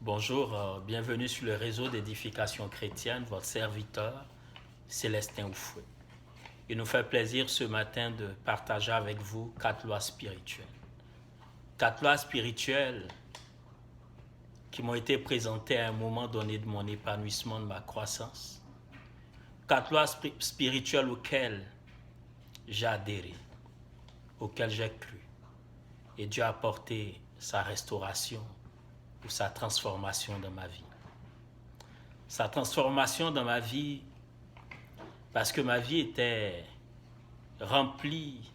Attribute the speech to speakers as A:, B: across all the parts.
A: Bonjour, bienvenue sur le réseau d'édification chrétienne, votre serviteur Célestin Oufoué. Il nous fait plaisir ce matin de partager avec vous 4 lois spirituelles. 4 lois spirituelles qui m'ont été présentées à un moment donné de mon épanouissement, de ma croissance. 4 lois spirituelles auxquelles j'ai adhéré, auxquelles j'ai cru. Et Dieu a apporté sa restauration ou sa transformation dans ma vie. Sa transformation dans ma vie parce que ma vie était remplie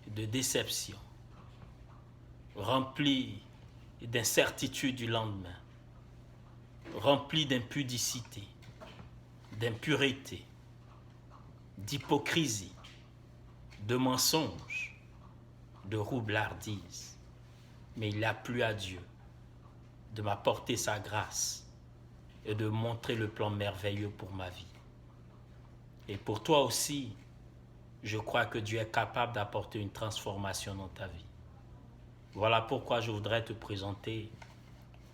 A: de déception, remplie d'incertitude du lendemain, remplie d'impudicité, d'impureté, d'hypocrisie, de mensonges, de roublardise. Mais il a plu à Dieu de m'apporter sa grâce et de montrer le plan merveilleux pour ma vie. Et pour toi aussi, je crois que Dieu est capable d'apporter une transformation dans ta vie. Voilà pourquoi je voudrais te présenter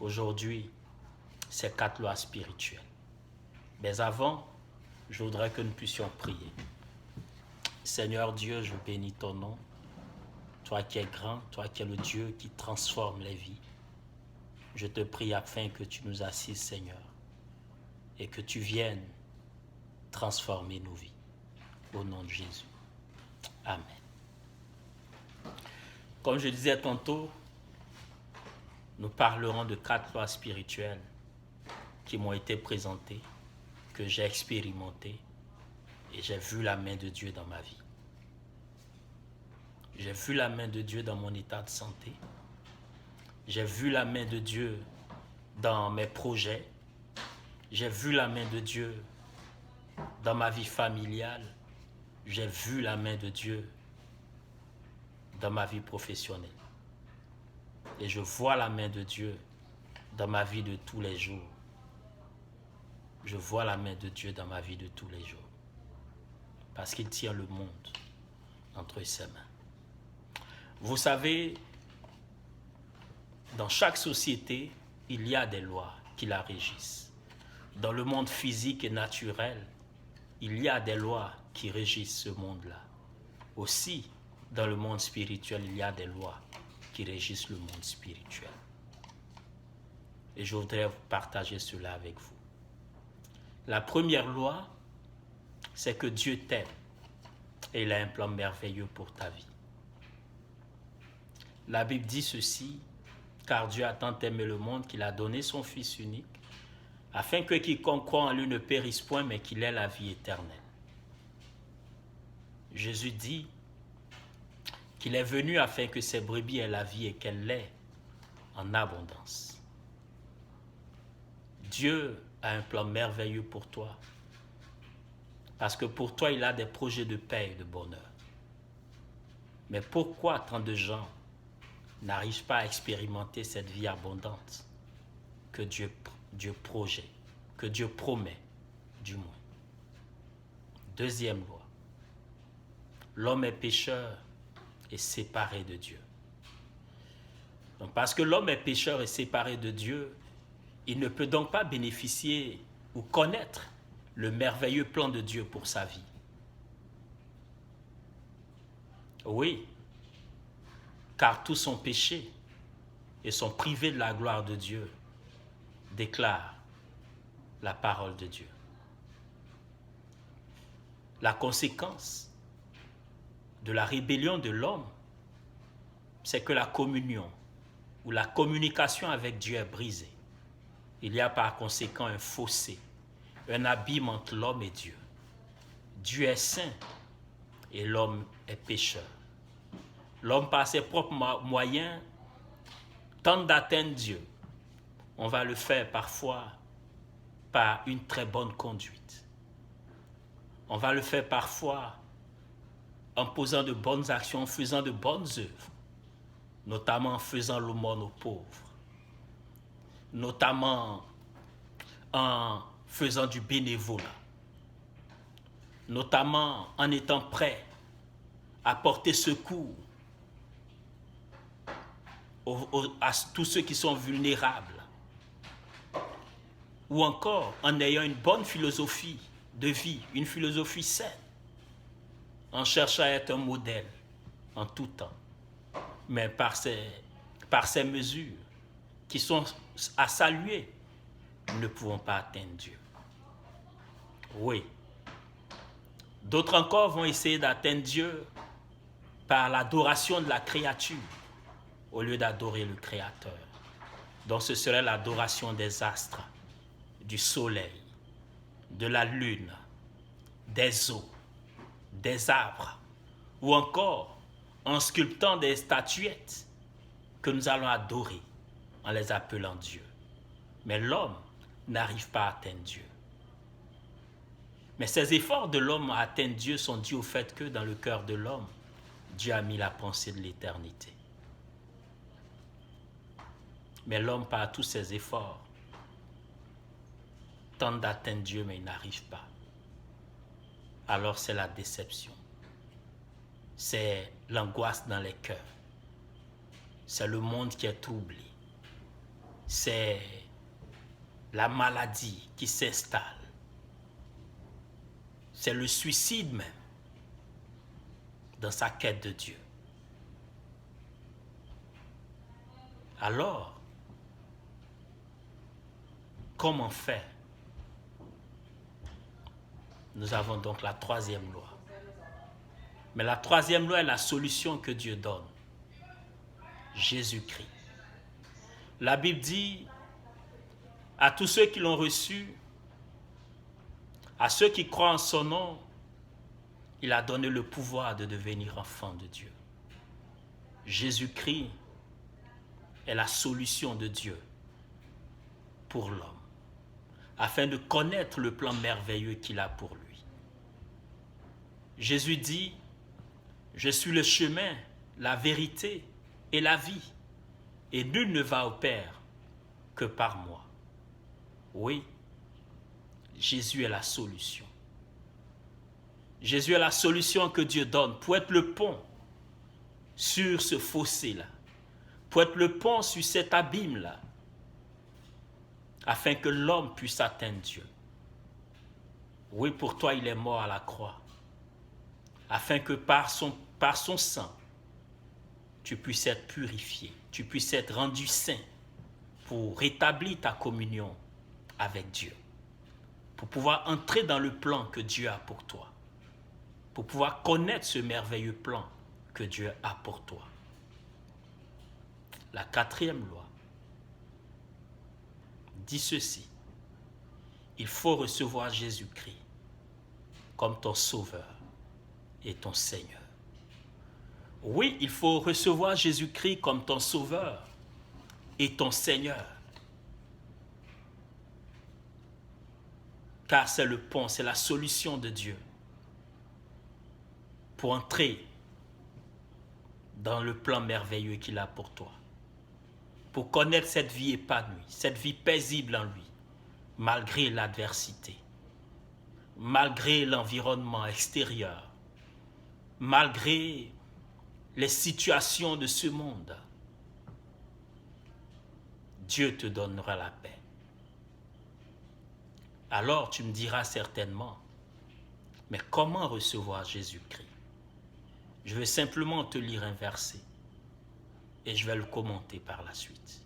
A: aujourd'hui ces 4 lois spirituelles. Mais avant, je voudrais que nous puissions prier. Seigneur Dieu, je bénis ton nom. Toi qui es grand, toi qui es le Dieu qui transforme les vies. Je te prie afin que tu nous assises, Seigneur, et que tu viennes transformer nos vies. Au nom de Jésus. Amen. Comme je disais tantôt, nous parlerons de 4 lois spirituelles qui m'ont été présentées, que j'ai expérimentées, et j'ai vu la main de Dieu dans ma vie. J'ai vu la main de Dieu dans mon état de santé. J'ai vu la main de Dieu dans mes projets. J'ai vu la main de Dieu dans ma vie familiale. J'ai vu la main de Dieu dans ma vie professionnelle. Et je vois la main de Dieu dans ma vie de tous les jours. Je vois la main de Dieu dans ma vie de tous les jours. Parce qu'il tient le monde entre ses mains. Vous savez, dans chaque société, il y a des lois qui la régissent. Dans le monde physique et naturel, il y a des lois qui régissent ce monde-là. Aussi, dans le monde spirituel, il y a des lois qui régissent le monde spirituel. Et je voudrais partager cela avec vous. La première loi, c'est que Dieu t'aime et il a un plan merveilleux pour ta vie. La Bible dit ceci: car Dieu a tant aimé le monde qu'il a donné son Fils unique, afin que quiconque croit en lui ne périsse point, mais qu'il ait la vie éternelle. Jésus dit qu'il est venu afin que ses brebis aient la vie et qu'elle l'ait en abondance. Dieu a un plan merveilleux pour toi, parce que pour toi, il a des projets de paix et de bonheur. Mais pourquoi tant de gens n'arrivent pas à expérimenter cette vie abondante que Dieu projette, que Dieu promet, du moins? Deuxième loi, l'homme est pécheur et séparé de Dieu. Donc, parce que l'homme est pécheur et séparé de Dieu, il ne peut donc pas bénéficier ou connaître le merveilleux plan de Dieu pour sa vie. Oui, car tous sont péchés et sont privés de la gloire de Dieu, déclare la parole de Dieu. La conséquence de la rébellion de l'homme, c'est que la communion ou la communication avec Dieu est brisée. Il y a par conséquent un fossé, un abîme entre l'homme et Dieu. Dieu est saint et l'homme est pécheur. L'homme, par ses propres moyens, tente d'atteindre Dieu. On va le faire parfois par une très bonne conduite. On va le faire parfois en posant de bonnes actions, en faisant de bonnes œuvres, notamment en faisant l'aumône aux pauvres, notamment en faisant du bénévolat, notamment en étant prêt à porter secours à tous ceux qui sont vulnérables, ou encore en ayant une bonne philosophie de vie, une philosophie saine, en cherchant à être un modèle en tout temps. Mais par ces mesures qui sont à saluer, nous ne pouvons pas atteindre Dieu. Oui. D'autres encore vont essayer d'atteindre Dieu par l'adoration de la créature au lieu d'adorer le Créateur. Donc ce serait l'adoration des astres, du soleil, de la lune, des eaux, des arbres, ou encore en sculptant des statuettes que nous allons adorer en les appelant Dieu. Mais l'homme n'arrive pas à atteindre Dieu. Mais ces efforts de l'homme à atteindre Dieu sont dus au fait que dans le cœur de l'homme, Dieu a mis la pensée de l'éternité. Mais l'homme, par tous ses efforts, tente d'atteindre Dieu, mais il n'arrive pas. Alors c'est la déception. C'est l'angoisse dans les cœurs. C'est le monde qui est troublé. C'est la maladie qui s'installe. C'est le suicide même dans sa quête de Dieu. Alors, comment faire? Nous avons donc la troisième loi. Mais la troisième loi est la solution que Dieu donne. Jésus-Christ. La Bible dit à tous ceux qui l'ont reçu, à ceux qui croient en son nom, il a donné le pouvoir de devenir enfant de Dieu. Jésus-Christ est la solution de Dieu pour l'homme, afin de connaître le plan merveilleux qu'il a pour lui. Jésus dit, « Je suis le chemin, la vérité et la vie, et nul ne va au Père que par moi. » Oui, Jésus est la solution. Jésus est la solution que Dieu donne pour être le pont sur ce fossé-là, pour être le pont sur cet abîme-là, afin que l'homme puisse atteindre Dieu. Oui, pour toi, il est mort à la croix, afin que par son sang, tu puisses être purifié, tu puisses être rendu saint pour rétablir ta communion avec Dieu, pour pouvoir entrer dans le plan que Dieu a pour toi, pour pouvoir connaître ce merveilleux plan que Dieu a pour toi. La quatrième loi dit ceci: il faut recevoir Jésus-Christ comme ton Sauveur et ton Seigneur. Oui, il faut recevoir Jésus-Christ comme ton Sauveur et ton Seigneur. Car c'est le pont, c'est la solution de Dieu pour entrer dans le plan merveilleux qu'il a pour toi. Pour connaître cette vie épanouie, cette vie paisible en lui, malgré l'adversité, malgré l'environnement extérieur, malgré les situations de ce monde. Dieu te donnera la paix. Alors tu me diras certainement, mais comment recevoir Jésus-Christ? Je vais simplement te lire un verset et je vais le commenter par la suite.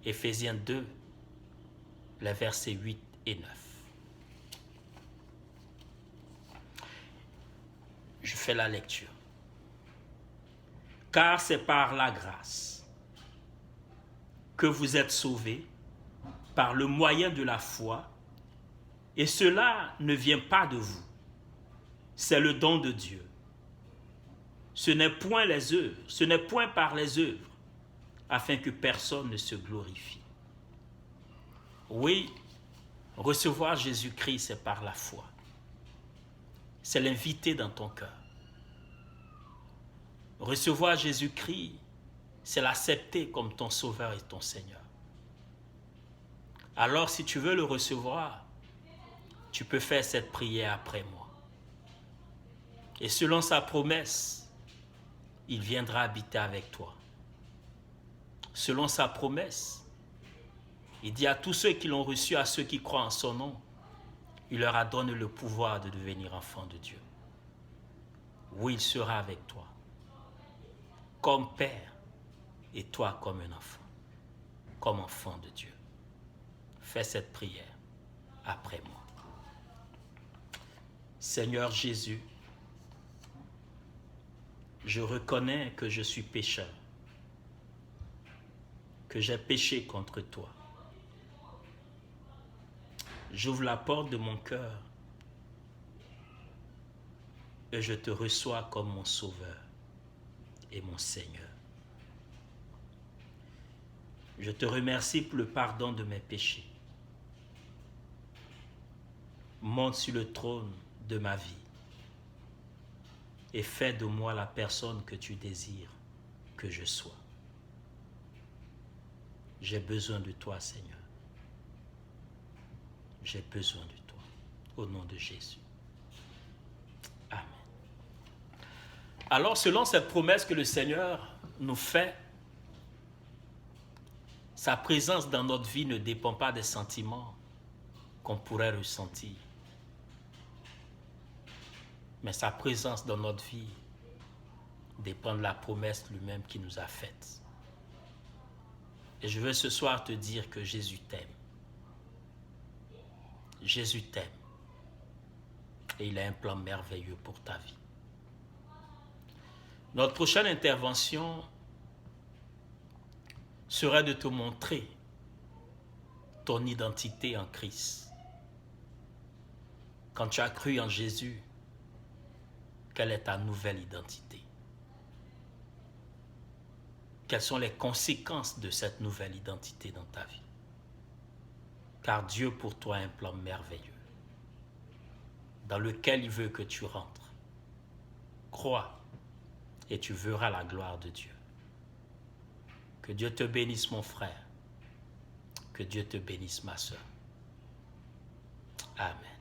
A: Éphésiens 2, les versets 8 et 9. Je fais la lecture. Car c'est par la grâce que vous êtes sauvés par le moyen de la foi, et cela ne vient pas de vous, c'est le don de Dieu. Ce n'est point les œuvres, ce n'est point par les œuvres, afin que personne ne se glorifie. Oui, recevoir Jésus-Christ, c'est par la foi. C'est l'inviter dans ton cœur. Recevoir Jésus-Christ, c'est l'accepter comme ton Sauveur et ton Seigneur. Alors, si tu veux le recevoir, tu peux faire cette prière après moi. Et selon sa promesse, il viendra habiter avec toi. Selon sa promesse, Il dit à tous ceux qui l'ont reçu, à ceux qui croient en son nom, il leur a donné le pouvoir de devenir enfants de Dieu. Oui, il sera avec toi, comme père, et toi comme un enfant, comme enfant de Dieu. Fais cette prière après moi. Seigneur Jésus, je reconnais que je suis pécheur, que j'ai péché contre toi. J'ouvre la porte de mon cœur et je te reçois comme mon Sauveur et mon Seigneur. Je te remercie pour le pardon de mes péchés. Monte sur le trône de ma vie et fais de moi la personne que tu désires que je sois. J'ai besoin de toi, Seigneur. J'ai besoin de toi. Au nom de Jésus. Amen. Alors, selon cette promesse que le Seigneur nous fait, sa présence dans notre vie ne dépend pas des sentiments qu'on pourrait ressentir. Mais sa présence dans notre vie dépend de la promesse lui-même qu'il nous a faite. Et je veux ce soir te dire que Jésus t'aime. Jésus t'aime. Et il a un plan merveilleux pour ta vie. Notre prochaine intervention serait de te montrer ton identité en Christ. Quand tu as cru en Jésus, quelle est ta nouvelle identité? Quelles sont les conséquences de cette nouvelle identité dans ta vie? Car Dieu pour toi a un plan merveilleux dans lequel il veut que tu rentres. Crois et tu verras la gloire de Dieu. Que Dieu te bénisse, mon frère. Que Dieu te bénisse, ma soeur. Amen.